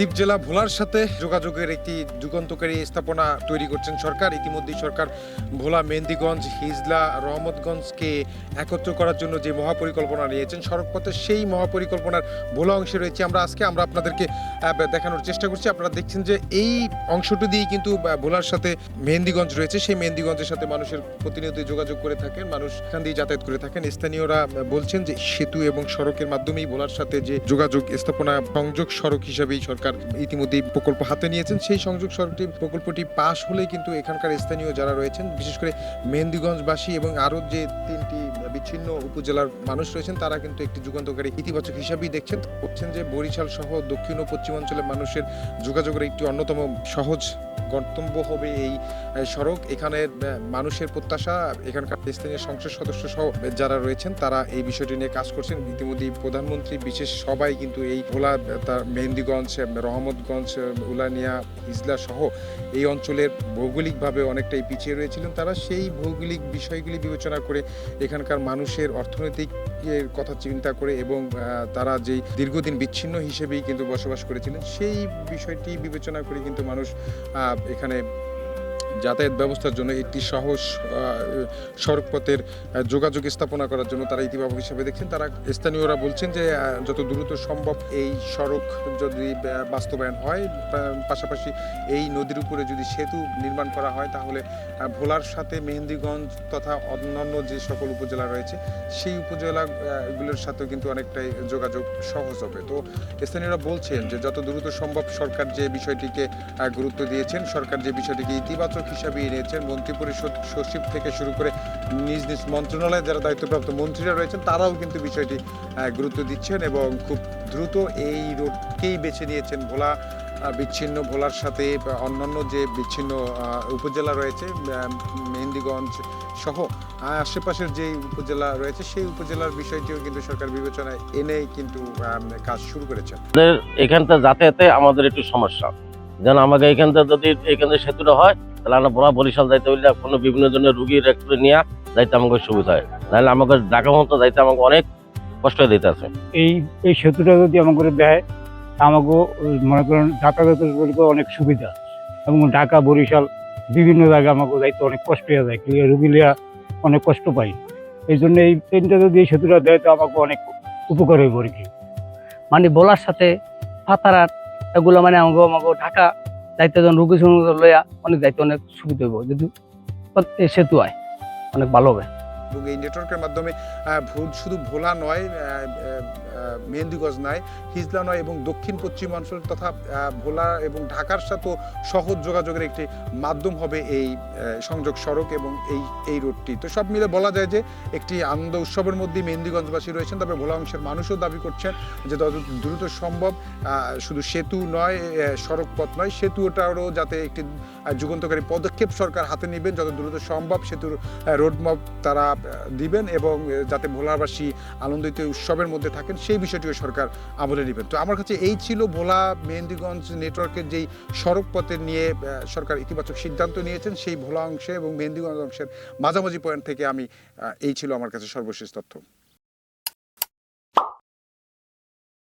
দ্বীপ জেলা ভোলার সাথে যোগাযোগের একটি যুগান্তকারী স্থাপনা তৈরি করছেন সরকার। ইতিমধ্যেই সরকার ভোলা, মেহেন্দিগঞ্জ, হিজলা, রহমতগঞ্জকে একত্র করার জন্য যে মহাপরিকল্পনা নিয়েছেন সড়কপথে, সেই মহাপরিকল্পনার ভোলা অংশে রয়েছে আমরা আপনাদেরকে দেখানোর চেষ্টা করছি। আপনারা দেখছেন যে এই অংশটি দিয়েই কিন্তু ভোলার সাথে মেহেন্দিগঞ্জ রয়েছে। সেই মেহেন্দিগঞ্জের সাথে মানুষের প্রতিনিয়ত যোগাযোগ করে থাকেন, মানুষ এখান দিয়ে যাতায়াত করে থাকেন। স্থানীয়রা বলছেন যে সেতু এবং সড়কের মাধ্যমেই ভোলার সাথে যে যোগাযোগ স্থাপনা, সংযোগ সড়ক হিসাবেই সরকার ইতিমধ্যেই প্রকল্প হাতে নিয়েছেন। সেই সংযোগ সড়কটি প্রকল্পটি পাশ হলেই কিন্তু এখানকার স্থানীয় যারা রয়েছেন, বিশেষ করে মেহেন্দিগঞ্জবাসী এবং আরও যে তিনটি বিচ্ছিন্ন উপজেলার মানুষ রয়েছেন, তারা কিন্তু একটি যুগান্তকারী ইতিবাচক হিসাবেই বলছেন যে বরিশাল সহ দক্ষিণ ও পশ্চিমাঞ্চলের মানুষের যোগাযোগের একটি অন্যতম সহজ গন্তব্য হবে এই সড়ক। এখানের মানুষের প্রত্যাশা, এখানকার স্থানীয় সংসদ সদস্য সহ যারা রয়েছেন তারা এই বিষয়টি নিয়ে কাজ করছেন। ইতিমধ্যেই প্রধানমন্ত্রী বিশেষ সবাই কিন্তু এই ভোলা, মেহেন্দিগঞ্জ, রহমতগঞ্জ, উলানিয়া, হিজলা সহ এই অঞ্চলের ভৌগোলিকভাবে অনেকটাই পিছিয়ে রয়েছিলেন। তারা সেই ভৌগোলিক বিষয়গুলি বিবেচনা করে এখানকার মানুষের অর্থনৈতিক কথা চিন্তা করে এবং তারা যেই দীর্ঘদিন বিচ্ছিন্ন হিসেবেই কিন্তু বসবাস করেছিলেন, সেই বিষয়টি বিবেচনা করে কিন্তু মানুষ এখানে যাতায়াত ব্যবস্থার জন্য একটি সহজ সড়কপথের যোগাযোগ স্থাপনা করার জন্য তারা ইতিবাচক হিসেবে দেখছেন। তারা স্থানীয়রা বলছেন যে যত দ্রুত সম্ভব এই সড়ক যদি বাস্তবায়ন হয়, পাশাপাশি এই নদীর উপরে যদি সেতু নির্মাণ করা হয়, তাহলে ভোলার সাথে মেহেন্দিগঞ্জ তথা অন্যান্য যে সকল উপজেলা রয়েছে সেই উপজেলাগুলোর সাথেও কিন্তু অনেকটাই যোগাযোগ সহজ হবে। তো স্থানীয়রা বলছেন যে যত দ্রুত সম্ভব সরকার যে বিষয়টিকে গুরুত্ব দিয়েছেন, সরকার যে বিষয়টিকে ইতিবাচক হিসাবে নিয়েছেন, মন্ত্রিপরিষদ সচিব থেকে শুরু করে নিজ নিজ মন্ত্রণালয়ে যারা দায়িত্বপ্রাপ্ত মন্ত্রীরা রয়েছেন, তারাও কিন্তু বিষয়টি গুরুত্ব দিচ্ছেন এবং খুব দ্রুত এই রোডকেই বেছে নিয়েছেন। ভোলা বিচ্ছিন্ন, ভোলার সাথে অন্যান্য যে বিচ্ছিন্ন উপজেলা রয়েছে, মেহেন্দিগঞ্জ সহ আশেপাশের যে উপজেলা রয়েছে, সেই উপজেলার বিষয়টিও কিন্তু সরকার বিবেচনায় এনে কিন্তু কাজ শুরু করেছেন। এখানটা যাতায়াতে আমাদের একটু সমস্যা, যেন আমাকে এখানটা যদি এখানে সেতুটা হয়, তাহলে আমরা পুরা বরিশাল যাইতে হইলে কোনো বিভিন্ন জনের রুগীর একটু নিয়ে যাইতে আমাকে সুবিধা হয়, নাহলে আমাকে ঢাকা মতো যাইতে আমাকে অনেক কষ্ট দিতে আছে। এই সেতুটা যদি আমাকে দেয়, আমাকে মনে করেন যাতায়াতের অনেক সুবিধা, এবং ঢাকা বরিশাল বিভিন্ন জায়গায় আমাকে যাইতে অনেক কষ্ট হয়ে যায়, রুগীরা অনেক কষ্ট পাই। এই জন্য এই ট্রেনটা যদি এই সেতুটা দেয় তো আমাকে অনেক উপকার হইব আর কি। মানে ভোলার সাথে ফাতারাট এগুলো মানে আমাকে ঢাকা যাইতে যখন রুগী লইয়া অনেক যাইতে অনেক সুবিধা হইব যদি সেতু হয়, অনেক ভালো হবে। এবং এই নেটওয়ার্কের মাধ্যমে শুধু ভোলা নয়, মেহেন্দিগঞ্জ নয়, হিজলা নয় এবং দক্ষিণ পশ্চিমাঞ্চল তথা ভোলা এবং ঢাকার সাথেও সহজ যোগাযোগের একটি মাধ্যম হবে এই সংযোগ সড়ক এবং এই রোডটি। তো সব মিলে বলা যায় যে একটি আনন্দ উৎসবের মধ্যেই মেহেন্দিগঞ্জবাসী রয়েছেন। তবে ভোলা অংশের মানুষও দাবি করছেন যে তত দ্রুত সম্ভব শুধু সেতু নয়, সড়ক পথ নয়, সেতুটারও যাতে একটি যুগান্তকারী পদক্ষেপ সরকার হাতে নেবেন, যত দ্রুত সম্ভব সেতুর রোডম্যাপ তারা দিবেন এবং যাতে ভোলাবাসী আনন্দিত উৎসবের মধ্যে থাকেন, সেই বিষয়টিও সরকার আমলে নেবেন। তো আমার কাছে এই ছিল ভোলা মেহেন্দিগঞ্জ নেটওয়ার্কের যেই সড়ক পথের নিয়ে সরকার ইতিবাচক সিদ্ধান্ত নিয়েছেন, সেই ভোলা অংশে এবং মেহেন্দিগঞ্জ অংশের মাঝামাঝি পয়েন্ট থেকে এই ছিল আমার কাছে সর্বশেষ তথ্য।